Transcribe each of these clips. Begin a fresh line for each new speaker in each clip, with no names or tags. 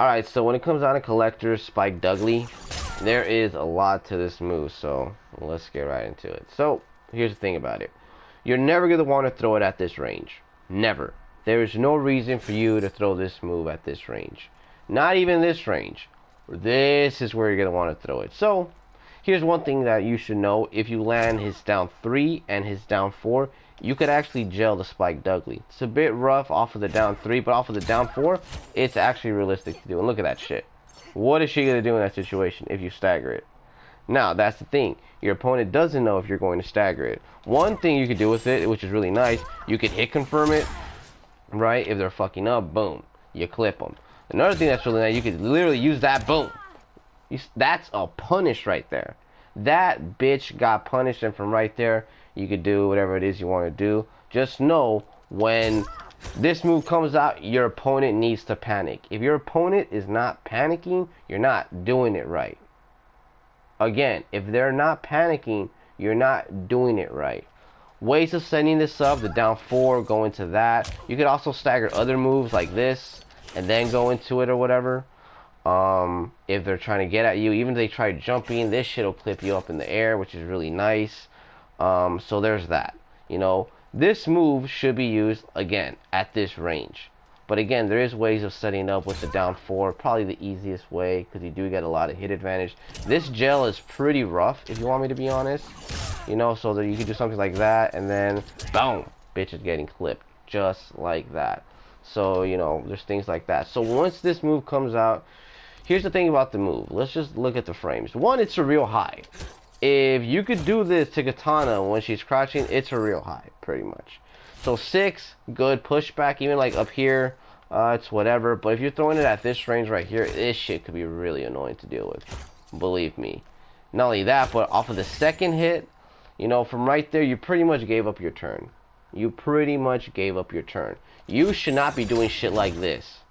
Alright, so when it comes down to Collectors, Spike Dudley, there is a lot to this move, so let's get right into it. So, here's the thing about it. You're never going to want to throw it at this range. Never. There is no reason for you to throw this move at this range. Not even this range. This is where you're going to want to throw it. So, here's one thing that you should know. If you land his down 3 and his down 4, you could actually gel the Spike Dudley. It's a bit rough off of the down 3, but off of the down 4, it's actually realistic to do. And look at that shit. What is she going to do in that situation if you stagger it? Now, that's the thing. Your opponent doesn't know if you're going to stagger it. One thing you could do with it, which is really nice, you could hit confirm it, right? If they're fucking up, boom, you clip them. Another thing that's really nice, you could literally use that, boom. That's a punish right there. That bitch got punished, and from right there, you could do whatever it is you want to do. Just know when this move comes out, your opponent needs to panic. If your opponent is not panicking, you're not doing it right. Again, if they're not panicking, you're not doing it right. Ways of setting this up, the down 4, go into that. You could also stagger other moves like this, and then go into it or whatever. If they're trying to get at you, even if they try jumping, this shit will clip you up in the air, which is really nice. So there's that. You know, this move should be used, again, at this range. But again, there is ways of setting up with the down 4. Probably the easiest way, because you do get a lot of hit advantage. This gel is pretty rough, if you want me to be honest. You know, so that you can do something like that, and then, boom, bitch is getting clipped. Just like that. So, you know, there's things like that. So once this move comes out, here's the thing about the move. Let's just look at the frames. One, it's a real high. If you could do this to Katana when she's crouching, it's a real high, pretty much. So 6, good pushback, even like up here, it's whatever. But if you're throwing it at this range right here, this shit could be really annoying to deal with. Believe me. Not only that, but off of the second hit, you know, from right there, you pretty much gave up your turn. You pretty much gave up your turn. You should not be doing shit like this.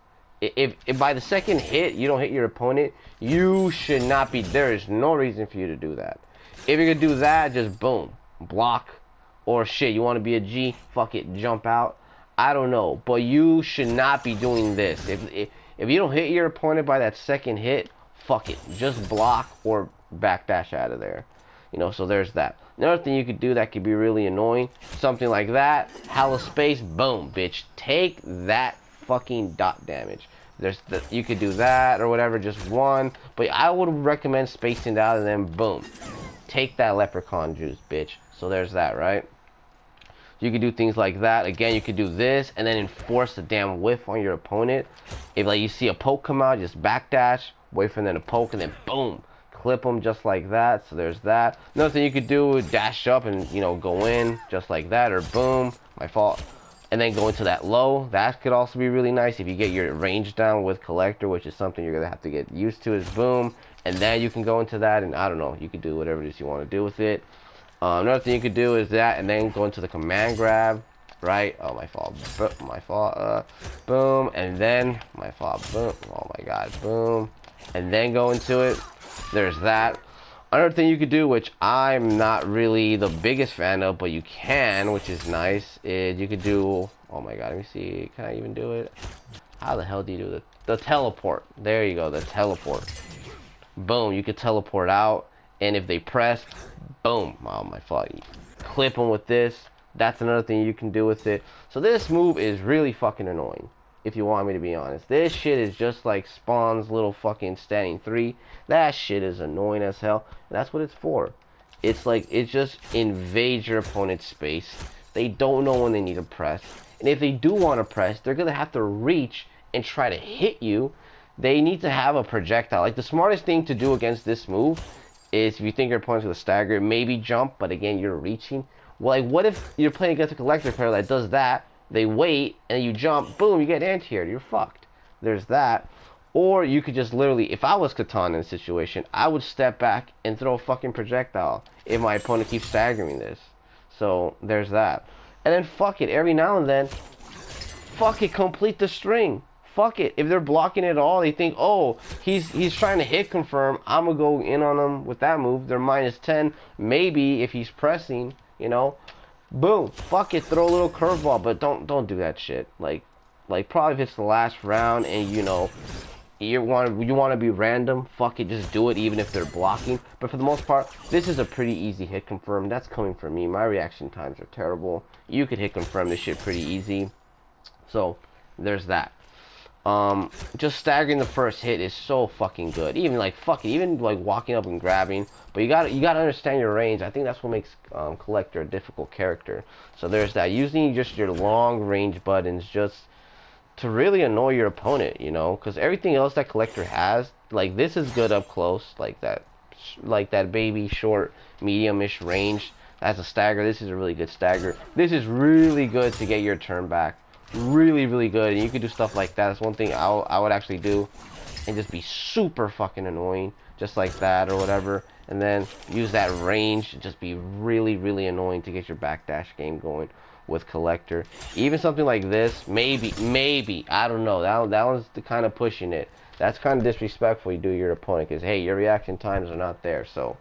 If by the second hit, you don't hit your opponent, you should not be, there is no reason for you to do that. If you're gonna do that, just boom, block. Or shit, you want to be a G, fuck it, jump out. I don't know, but you should not be doing this. If you don't hit your opponent by that second hit, fuck it, just block or backdash out of there. You know, so there's that. Another thing you could do that could be really annoying, something like that, hella space, boom, bitch, take that fucking dot damage. You could do that or whatever, just one, but I would recommend spacing it out and then boom, take that leprechaun juice, bitch. So there's that, right? You could do things like that. Again, you could do this and then enforce the damn whiff on your opponent. If like you see a poke come out, just backdash, wait for them to poke, and then boom, clip them just like that. So there's that. Another thing you could do is dash up and, you know, go in just like that, or boom, my fault, and then go into that low. That could also be really nice if you get your range down with Kollector, which is something you're gonna have to get used to. Is boom, and then you can go into that, and I don't know, you can do whatever it is you want to do with it. Another thing you could do is that, and then go into the command grab, right? Oh, my fault, boom, and then, my fault, boom, oh my god, boom, and then go into it. There's that. Another thing you could do, which I'm not really the biggest fan of, but you can, which is nice, is you could do, oh my god, let me see, can I even do it? How the hell do you do the teleport? There you go, the teleport. Boom, you could teleport out, and if they press, boom, oh my fault, you clip them with this. That's another thing you can do with it. So this move is really fucking annoying, if you want me to be honest. This shit is just like Spawn's little fucking standing 3. That shit is annoying as hell, and that's what it's for. It's like, it just invades your opponent's space. They don't know when they need to press, and if they do want to press, they're gonna have to reach and try to hit you. They need to have a projectile. Like, the smartest thing to do against this move is, if you think your opponent's gonna stagger, maybe jump, but again, you're reaching. Well, like, what if you're playing against a Kollector player that does that, they wait, and you jump, boom, you get anti-aired, you're fucked. There's that. Or you could just literally, if I was Katana in a situation, I would step back and throw a fucking projectile if my opponent keeps staggering this. So, there's that. And then fuck it, every now and then, fuck it, complete the string. Fuck it. If they're blocking it all, they think, oh, he's trying to hit confirm, I'm gonna go in on them with that move. They're -10. Maybe if he's pressing, you know, boom, fuck it, throw a little curveball, but don't do that shit. Like probably if it's the last round and, you know, you want to be random, fuck it, just do it even if they're blocking. But for the most part, this is a pretty easy hit confirm. That's coming from me. My reaction times are terrible. You could hit confirm this shit pretty easy. So there's that. Just staggering the first hit is so fucking good. Even like fuck it, even like walking up and grabbing. But you gotta understand your range. I think that's what makes Kollector a difficult character. So there's that. Using just your long range buttons just to really annoy your opponent, you know, because everything else that Kollector has, like this is good up close, like that baby short, medium-ish range. As a stagger, this is a really good stagger. This is really good to get your turn back. Really, really good. And you can do stuff like that. That's one thing I would actually do, and just be super fucking annoying, just like that or whatever. And then use that range, just be really, really annoying to get your backdash game going with Kollector. Even something like this, maybe, I don't know. That one's the kind of pushing it. That's kind of disrespectful you do your opponent, because hey, your reaction times are not there. So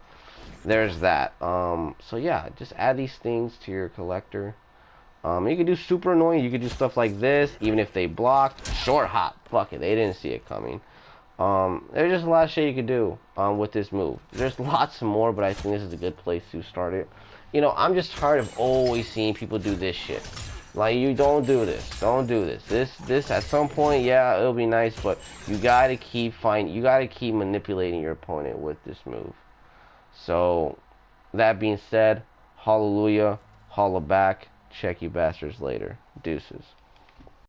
there's that. So yeah, just add these things to your Kollector. You can do super annoying. You can do stuff like this, even if they block. Short hop. Fuck it, they didn't see it coming. There's just a lot of shit you can do with this move. There's lots more, but I think this is a good place to start it. You know, I'm just tired of always seeing people do this shit. Like, you don't do this. Don't do this. This at some point, yeah, it'll be nice, but you gotta keep manipulating your opponent with this move. So, that being said, hallelujah, holla back. Check you bastards later. Deuces.